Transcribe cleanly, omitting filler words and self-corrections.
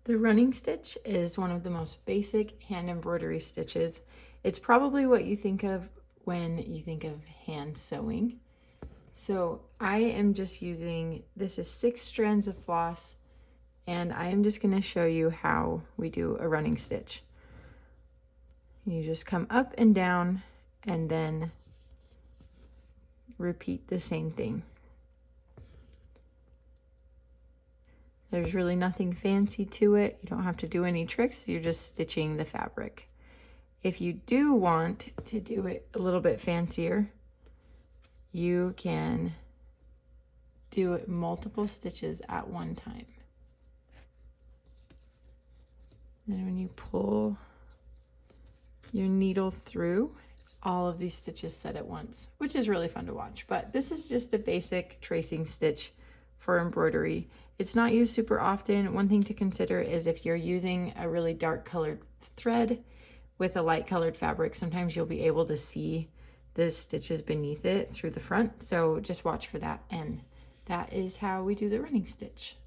The running stitch is one of the most basic hand embroidery stitches. It's probably what you think of when you think of hand sewing. So I am just using, this is 6 strands of floss, and I am just going to show you how we do a running stitch. You just come up and down and then repeat the same thing. There's really nothing fancy to it. You don't have to do any tricks. You're just stitching the fabric. If you do want to do it a little bit fancier, you can do it multiple stitches at one time. Then when you pull your needle through, all of these stitches set at once, which is really fun to watch. But this is just a basic tracing stitch for embroidery. It's not used super often. One thing to consider is if you're using a really dark colored thread with a light colored fabric, sometimes you'll be able to see the stitches beneath it through the front. So just watch for that. And that is how we do the running stitch.